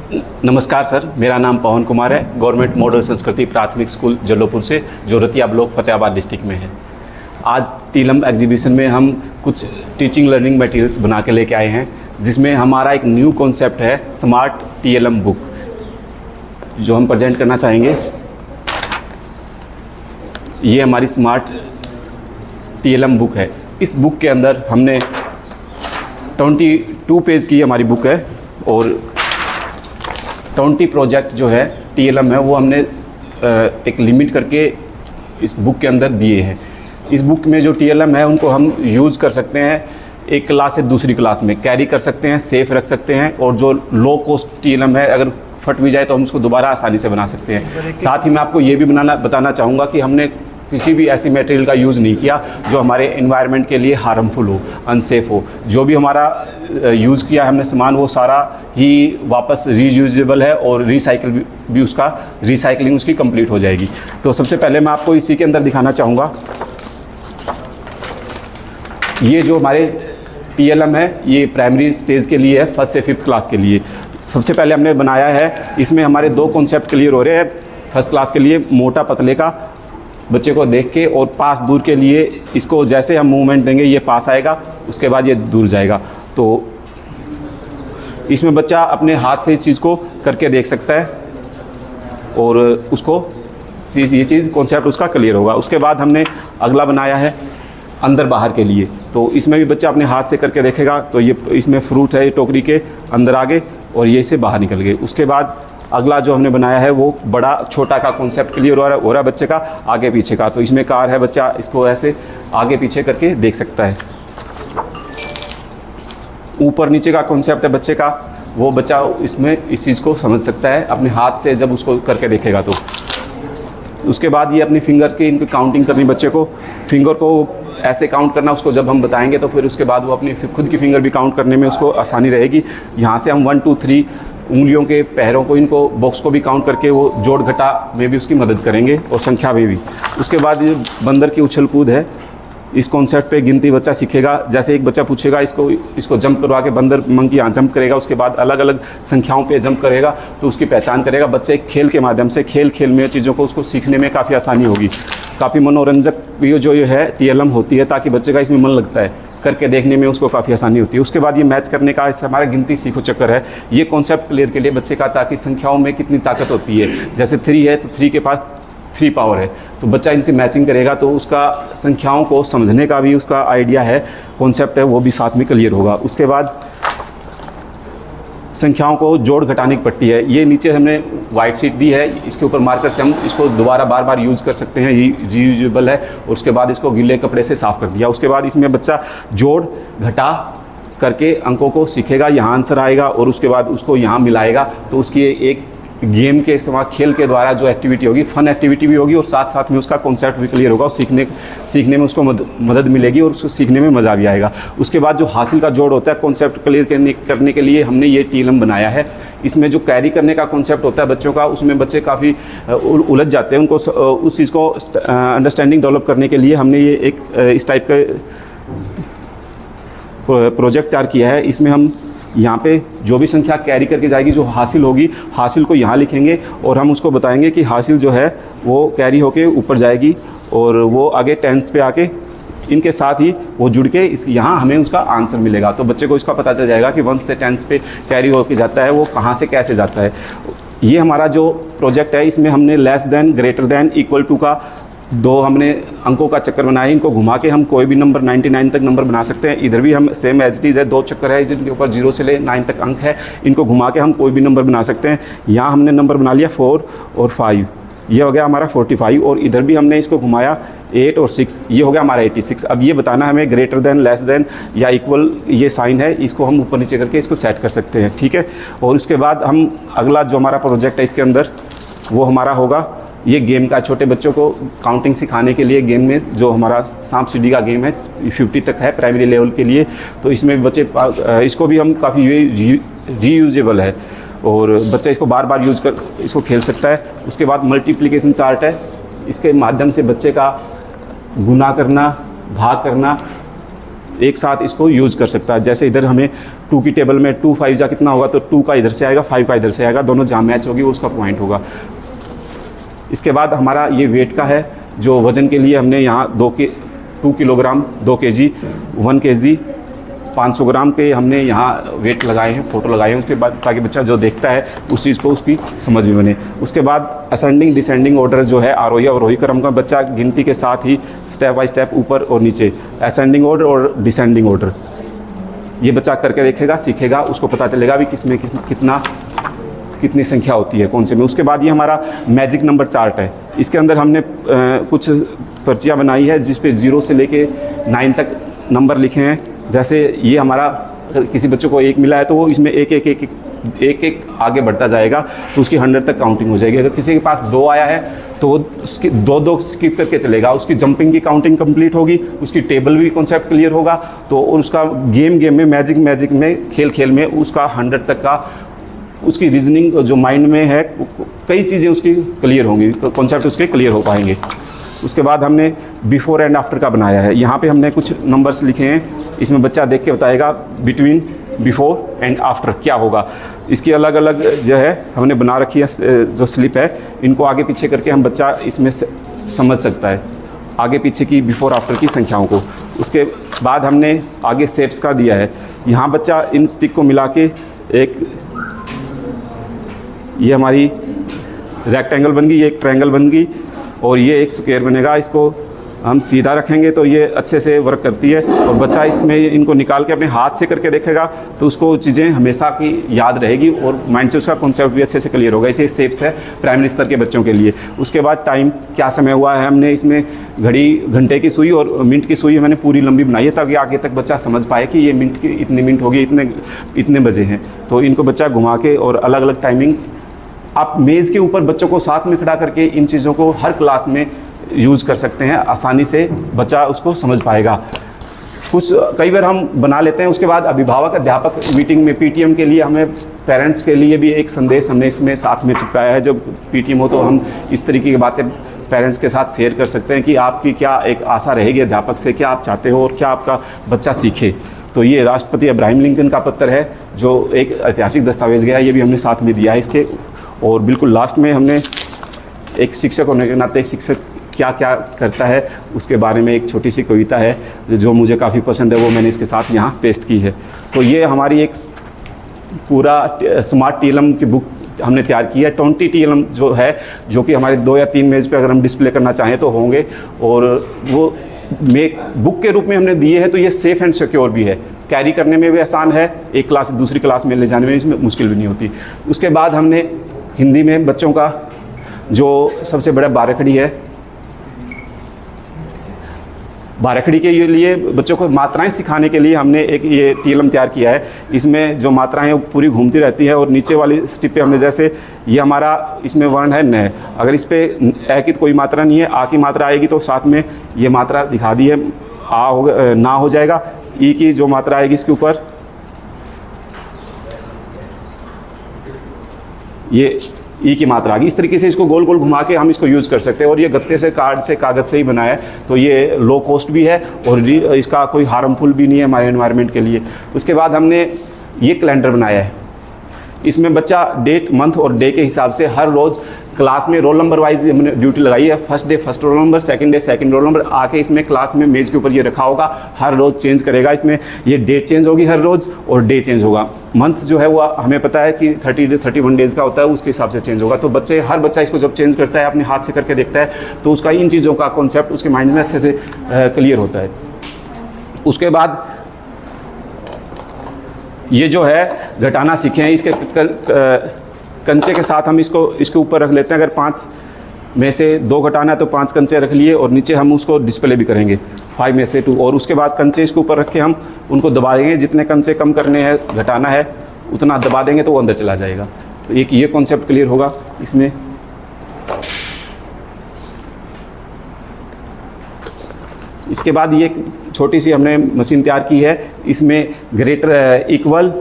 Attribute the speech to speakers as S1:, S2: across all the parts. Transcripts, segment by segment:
S1: नमस्कार सर, मेरा नाम पवन कुमार है। गवर्नमेंट मॉडल संस्कृति प्राथमिक स्कूल जल्लोपुर से, जो रतिया ब्लॉक फतेहाबाद डिस्ट्रिक्ट में है। आज टीएलएम एग्जीबिशन में हम कुछ टीचिंग लर्निंग मटेरियल्स बना के लेके आए हैं, जिसमें हमारा एक न्यू कॉन्सेप्ट है स्मार्ट टीएलएम बुक, जो हम प्रेजेंट करना चाहेंगे। ये हमारी स्मार्ट टीएलएम बुक है। इस बुक के अंदर हमने 22 पेज की हमारी बुक है और 20 प्रोजेक्ट जो है टीएलएम है वो हमने एक लिमिट करके इस बुक के अंदर दिए हैं। इस बुक में जो टीएलएम है उनको हम यूज़ कर सकते हैं, एक क्लास से दूसरी क्लास में कैरी कर सकते हैं, सेफ रख सकते हैं, और जो लो कॉस्ट टीएलएम है अगर फट भी जाए तो हम उसको दोबारा आसानी से बना सकते हैं। साथ ही मैं आपको ये भी बताना चाहूँगा कि हमने किसी भी ऐसी मटेरियल का यूज़ नहीं किया जो हमारे एनवायरनमेंट के लिए हार्मफुल हो, अनसेफ हो। जो भी हमारा यूज़ किया हमने सामान वो सारा ही वापस रीयूजेबल है और रिसाइकिल भी उसका रिसाइकलिंग उसकी कंप्लीट हो जाएगी। तो सबसे पहले मैं आपको इसी के अंदर दिखाना चाहूँगा, ये जो हमारे टीएलएम है ये प्राइमरी स्टेज के लिए है, 1st से 5th क्लास के लिए। सबसे पहले हमने बनाया है, इसमें हमारे 2 कॉन्सेप्ट क्लियर हो रहे हैं। 1st क्लास के लिए मोटा पतले का बच्चे को देख के, और पास दूर के लिए इसको जैसे हम मूवमेंट देंगे ये पास आएगा, उसके बाद ये दूर जाएगा। तो इसमें बच्चा अपने हाथ से इस चीज़ को करके देख सकता है और उसको ये चीज़ कॉन्सेप्ट उसका क्लियर होगा। उसके बाद हमने अगला बनाया है अंदर बाहर के लिए। तो इसमें भी बच्चा अपने हाथ से करके देखेगा, तो ये इसमें फ्रूट है, ये टोकरी के अंदर आगे और ये से बाहर निकल गए। उसके बाद अगला जो हमने बनाया है वो बड़ा छोटा का कॉन्सेप्ट क्लियर हो रहा है बच्चे का आगे पीछे का। तो इसमें कार है, बच्चा इसको ऐसे आगे पीछे करके देख सकता है। ऊपर नीचे का कॉन्सेप्ट है बच्चे का, वो बच्चा इसमें इस चीज़ को समझ सकता है अपने हाथ से जब उसको करके देखेगा। तो उसके बाद ये अपनी फिंगर की इनकी काउंटिंग करनी, बच्चे को फिंगर को ऐसे काउंट करना, उसको जब हम बताएंगे तो फिर उसके बाद वो अपनी खुद की फिंगर भी काउंट करने में उसको आसानी रहेगी। यहाँ से हम 1 2 3 उंगलियों के पैरों को, इनको बॉक्स को भी काउंट करके वो जोड़ घटा में भी उसकी मदद करेंगे और संख्या में भी। उसके बाद ये बंदर की उछल कूद है, इस कॉन्सेप्ट पे गिनती बच्चा सीखेगा। जैसे एक बच्चा पूछेगा इसको जंप करवा के बंदर मंकी यहाँ जंप करेगा, उसके बाद अलग अलग संख्याओं पे जंप करेगा तो उसकी पहचान करेगा। बच्चे एक खेल के माध्यम से खेल में चीज़ों को उसको सीखने में काफ़ी आसानी होगी। काफ़ी मनोरंजक भी जो ये है टीएलएम होती है, ताकि बच्चे का इसमें मन लगता है, करके देखने में उसको काफ़ी आसानी होती है। उसके बाद ये मैच करने का इससे हमारा गिनती सीखो चक्कर है, ये कॉन्सेप्ट क्लियर के लिए बच्चे का, ताकि संख्याओं में कितनी ताकत होती है। जैसे 3 है तो 3 के पास 3 पावर है, तो बच्चा इनसे मैचिंग करेगा तो उसका संख्याओं को समझने का भी उसका आइडिया है, कॉन्सेप्ट है, वो भी साथ में क्लियर होगा। उसके बाद संख्याओं को जोड़ घटाने की पट्टी है, ये नीचे हमने वाइट शीट दी है, इसके ऊपर मार्कर से हम इसको दोबारा बार बार यूज़ कर सकते हैं, ये रीयूजेबल है। और उसके बाद इसको गीले कपड़े से साफ़ कर दिया। उसके बाद इसमें बच्चा जोड़ घटा करके अंकों को सीखेगा, यहाँ आंसर आएगा और उसके बाद उसको यहाँ मिलाएगा। तो उसकी एक गेम के समा खेल के द्वारा जो एक्टिविटी होगी, फन एक्टिविटी भी होगी और साथ साथ में उसका कॉन्सेप्ट भी क्लियर होगा और सीखने में उसको मदद मिलेगी और उसको सीखने में मज़ा भी आएगा। उसके बाद जो हासिल का जोड़ होता है कॉन्सेप्ट क्लियर करने के लिए हमने ये टीएलएम बनाया है। इसमें जो कैरी करने का कॉन्सेप्ट होता है बच्चों का, उसमें बच्चे काफ़ी उलझ जाते हैं, उनको उस चीज़ को अंडरस्टैंडिंग डेवलप करने के लिए हमने ये एक इस टाइप का प्रोजेक्ट तैयार किया है। इसमें हम यहाँ पे जो भी संख्या कैरी करके जाएगी, जो हासिल होगी, हासिल को यहाँ लिखेंगे और हम उसको बताएंगे कि हासिल जो है वो कैरी होके ऊपर जाएगी और वो आगे टेंस पे आके इनके साथ ही वो जुड़ के यहाँ हमें उसका आंसर मिलेगा। तो बच्चे को इसका पता चल जाएगा कि 1 से 10 पे कैरी होके जाता है, वो कहाँ से कैसे जाता है। ये हमारा जो प्रोजेक्ट है, इसमें हमने less than, greater than, equal to का 2 हमने अंकों का चक्कर बनाए। इनको घुमा के हम कोई भी नंबर 99 तक नंबर बना सकते हैं। इधर भी हम सेम एज इट इज़ है, 2 चक्कर है जिनके ऊपर 0 से ले 9 तक अंक है, इनको घुमा के हम कोई भी नंबर बना सकते हैं। यहाँ हमने नंबर बना लिया 4 और 5, ये हो गया हमारा 45। और इधर भी हमने इसको घुमाया 8 और 6, ये हो गया हमारा 86। अब ये बताना हमें ग्रेटर देन, लेस देन या इक्वल, ये साइन है, इसको हम ऊपर नीचे करके इसको सेट कर सकते हैं, ठीक है। और उसके बाद हम अगला जो हमारा प्रोजेक्ट है इसके अंदर वो हमारा होगा ये गेम का, छोटे बच्चों को काउंटिंग सिखाने के लिए गेम में जो हमारा सांप सीढ़ी का गेम है 50 तक है प्राइमरी लेवल के लिए। तो इसमें बच्चे इसको भी हम काफ़ी रीयूजेबल है और बच्चा इसको बार बार यूज़ कर इसको खेल सकता है। उसके बाद मल्टीप्लिकेशन चार्ट है, इसके माध्यम से बच्चे का गुना करना, भाग करना एक साथ इसको यूज़ कर सकता है। जैसे इधर हमें 2 की टेबल में 2 5 जा कितना होगा, तो 2 का इधर से आएगा, 5 का इधर से आएगा, दोनों जहाँ मैच होगी उसका पॉइंट होगा। इसके बाद हमारा ये वेट का है, जो वज़न के लिए हमने यहाँ 2 किलोग्राम, 2 केजी, 1 केजी, 500 ग्राम के हमने यहाँ वेट लगाए हैं, फ़ोटो लगाए हैं उसके बाद, ताकि बच्चा जो देखता है उस चीज़ को उसकी समझ में बने। उसके बाद असेंडिंग डिसेंडिंग ऑर्डर जो है आरोही अवरोही क्रम का, बच्चा गिनती के साथ ही स्टेप बाय स्टेप ऊपर और नीचे, असेंडिंग ऑर्डर और डिसेंडिंग ऑर्डर, ये बच्चा करके देखेगा, सीखेगा, उसको पता चलेगा भी किसमें कितनी संख्या होती है, कौन से में। उसके बाद ये हमारा मैजिक नंबर चार्ट है, इसके अंदर हमने कुछ पर्चियाँ बनाई है जिस पे 0 से लेके 9 तक नंबर लिखे हैं। जैसे ये हमारा, अगर किसी बच्चों को 1 मिला है तो वो इसमें एक आगे बढ़ता जाएगा, तो उसकी 100 तक काउंटिंग हो जाएगी। अगर किसी के पास 2 आया है तो वो उसकी 2 स्किप करके चलेगा, उसकी जंपिंग की काउंटिंग कंप्लीट होगी, उसकी टेबल भी कॉन्सेप्ट क्लियर होगा, तो और उसका गेम में, मैजिक में, खेल में उसका 100 तक का उसकी रीजनिंग जो माइंड में है, कई चीज़ें उसकी क्लियर होंगी, तो कॉन्सेप्ट उसके क्लियर हो पाएंगे। उसके बाद हमने बिफोर एंड आफ्टर का बनाया है, यहाँ पे हमने कुछ नंबर्स लिखे हैं, इसमें बच्चा देख के बताएगा बिटवीन बिफोर एंड आफ्टर क्या होगा। इसकी अलग अलग जो है हमने बना रखी है, जो स्लिप है, इनको आगे पीछे करके हम बच्चा इसमें समझ सकता है आगे पीछे की बिफोर आफ्टर की संख्याओं को। उसके बाद हमने आगे शेप्स का दिया है, यहाँ बच्चा इन स्टिक को मिला के एक, ये हमारी रेक्टेंगल बन गई, ये एक ट्रायंगल बन गई, और ये एक स्क्वायर बनेगा। इसको हम सीधा रखेंगे तो ये अच्छे से वर्क करती है, और बच्चा इसमें इनको निकाल के अपने हाथ से करके देखेगा तो उसको चीज़ें हमेशा की याद रहेगी और माइंड से उसका कॉन्सेप्ट भी अच्छे से क्लियर होगा। इसे शेप्स है प्राइमरी स्तर के बच्चों के लिए। उसके बाद टाइम, क्या समय हुआ है, हमने इसमें घड़ी, घंटे की सुई और मिनट की सुई मैंने पूरी लंबी बनाई है, ताकि आगे तक बच्चा समझ पाए कि ये मिनट की इतने मिनट हो गए, इतने बजे हैं। तो इनको बच्चा घुमा के और अलग अलग टाइमिंग, आप मेज़ के ऊपर बच्चों को साथ में खड़ा करके इन चीज़ों को हर क्लास में यूज़ कर सकते हैं, आसानी से बच्चा उसको समझ पाएगा। कुछ कई बार हम बना लेते हैं। उसके बाद अभिभावक अध्यापक मीटिंग में, पीटीएम के लिए हमें, पेरेंट्स के लिए भी एक संदेश हमने इसमें साथ में चिपकाया है। जब पीटीएम हो तो हम इस तरीके की बातें पेरेंट्स के साथ शेयर कर सकते हैं कि आपकी क्या एक आशा रहेगी अध्यापक से, क्या आप चाहते हो और क्या आपका बच्चा सीखे। तो ये राष्ट्रपति अब्राहम लिंकन का पत्र है, जो एक ऐतिहासिक दस्तावेज गया है, ये भी हमने साथ में दिया है इसके। और बिल्कुल लास्ट में हमने एक शिक्षक होने के नाते शिक्षक क्या क्या करता है उसके बारे में एक छोटी सी कविता है जो मुझे काफ़ी पसंद है, वो मैंने इसके साथ यहाँ पेस्ट की है। तो ये हमारी एक पूरा स्मार्ट टीएलएम की बुक हमने तैयार की है। 20 टीएलएम जो है, जो कि हमारे 2 या 3 मेज़ पे अगर हम डिस्प्ले करना चाहें तो होंगे, और वो बुक के रूप में हमने दिए हैं। तो ये सेफ़ एंड सिक्योर भी है, कैरी करने में भी आसान है, एक क्लास से दूसरी क्लास में ले जाने में इसमें मुश्किल भी नहीं होती। उसके बाद हमने हिंदी में बच्चों का जो सबसे बड़ा बारहखड़ी है, बारहखड़ी के लिए बच्चों को मात्राएं सिखाने के लिए हमने एक ये टीएलएम तैयार किया है। इसमें जो मात्राएं हैं पूरी घूमती रहती है, और नीचे वाली स्टिप पे हमने, जैसे ये हमारा इसमें वर्ण है न, अगर इस पे ए की कोई मात्रा नहीं है, आ की मात्रा आएगी तो साथ में ये मात्रा दिखा दी है, आ हो ना हो जाएगा। ई की जो मात्रा आएगी इसके ऊपर, ये ई की मात्रा आ गई। इस तरीके से इसको गोल गोल घुमा के हम इसको यूज़ कर सकते हैं। और ये गत्ते से, कार्ड से, कागज़ से ही बनाया है, तो ये लो कॉस्ट भी है और इसका कोई हार्मफुल भी नहीं है हमारे एनवायरनमेंट के लिए। उसके बाद हमने ये कैलेंडर बनाया है, इसमें बच्चा डेट, मंथ और डे के हिसाब से हर रोज़ क्लास में रोल नंबर वाइज हमने ड्यूटी लगाई है। First day first roll number, second day second roll number आके इसमें क्लास में मेज़ के ऊपर ये रखा होगा, हर रोज़ चेंज करेगा। इसमें ये डेट चेंज होगी हर रोज़ और डे चेंज होगा। मंथ जो है वो हमें पता है कि 31 डेज़ का होता है, उसके हिसाब से चेंज होगा। तो हर बच्चा इसको जब चेंज करता है, अपने हाथ से करके देखता है, तो उसका इन चीज़ों का कॉन्सेप्ट उसके माइंड में अच्छे से क्लियर होता है। उसके बाद ये जो है घटाना सीखे हैं, इसके कंचे के साथ हम इसके ऊपर रख लेते हैं। अगर 5 में से 2 घटाना है तो 5 कंचे रख लिए, और नीचे हम उसको डिस्प्ले भी करेंगे 5 में से 2, और उसके बाद कंचे इसके ऊपर रख के हम उनको दबा देंगे। जितने कंचे कम करने हैं, घटाना है, उतना दबा देंगे तो वो अंदर चला जाएगा। तो एक ये कॉन्सेप्ट क्लियर होगा इसमें। इसके बाद ये छोटी सी हमने मशीन तैयार की है, इसमें ग्रेटर इक्वल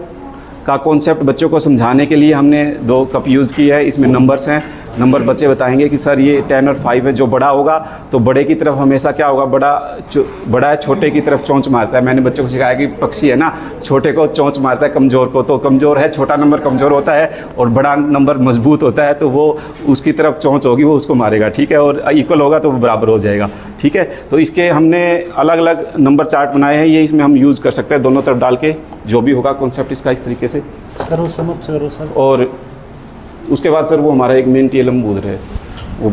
S1: का कॉन्सेप्ट बच्चों को समझाने के लिए हमने 2 कप यूज़ की है। इसमें नंबर्स हैं, नंबर बच्चे बताएंगे कि सर ये 10 और 5 है। जो बड़ा होगा तो बड़े की तरफ हमेशा क्या होगा, बड़ा है छोटे की तरफ चोंच मारता है। मैंने बच्चों को सिखाया कि पक्षी है ना, छोटे को चोंच मारता है कमज़ोर को, तो कमज़ोर है, छोटा नंबर कमज़ोर होता है और बड़ा नंबर मजबूत होता है, तो वो उसकी तरफ चोंच होगी, वो उसको मारेगा, ठीक है, और इक्वल होगा तो वो बराबर हो जाएगा, ठीक है। तो इसके हमने अलग अलग नंबर चार्ट बनाए हैं, ये इसमें हम यूज़ कर सकते हैं दोनों तरफ डाल के, जो भी होगा कॉन्सेप्ट इसका इस तरीके से
S2: करो सर।
S1: और उसके बाद सर वो हमारा एक मेन टेलम बोल रहे हैं, वो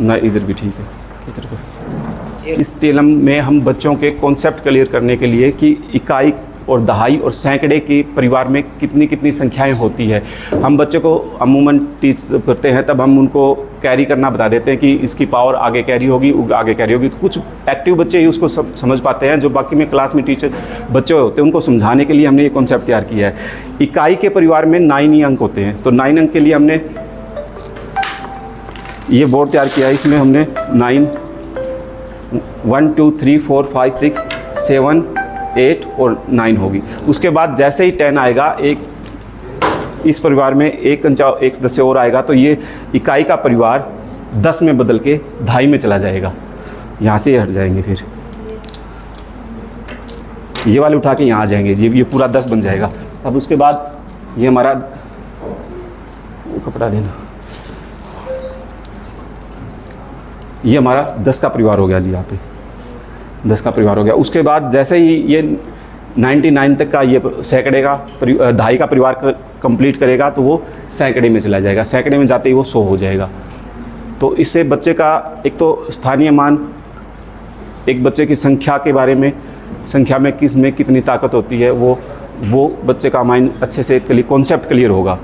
S1: ना इधर भी ठीक है, इधर को इस टेलम में हम बच्चों के कॉन्सेप्ट क्लियर करने के लिए कि इकाई और दहाई और सैकड़े के परिवार में कितनी कितनी संख्याएं होती है, हम बच्चों को अमूमन टीच करते हैं, तब हम उनको कैरी करना बता देते हैं कि इसकी पावर आगे कैरी होगी, आगे कैरी होगी। तो कुछ एक्टिव बच्चे ही उसको समझ पाते हैं, जो बाकी में क्लास में टीचर बच्चे होते हैं उनको समझाने के लिए हमने ये कॉन्सेप्ट तैयार किया है। इकाई के परिवार में 9 ही अंक होते हैं, तो 9 अंक के लिए हमने ये बोर्ड तैयार किया है। इसमें हमने 9 1 2 3 4 5 6 7 8 और 9 होगी। उसके बाद जैसे ही 10 आएगा, एक इस परिवार में एक अंक 1 10 से और आएगा, तो ये इकाई का परिवार 10 में बदल के दहाई में चला जाएगा। यहाँ से हट जाएंगे, फिर ये वाले उठा के यहाँ आ जाएंगे, ये पूरा 10 बन जाएगा। अब उसके बाद ये हमारा कपड़ा देना, ये हमारा 10 का परिवार हो गया जी, यहाँ पे 10 का परिवार हो गया। उसके बाद जैसे ही ये 99 तक का ये सैकड़े का दहाई का परिवार कंप्लीट करेगा, तो वो सैकड़े में चला जाएगा, सैकड़े में जाते ही वो 100 हो जाएगा। तो इससे बच्चे का एक तो स्थानीय मान, एक बच्चे की संख्या के बारे में, संख्या में किस में कितनी ताकत होती है, वो बच्चे का माइंड अच्छे से कॉन्सेप्ट क्लियर होगा।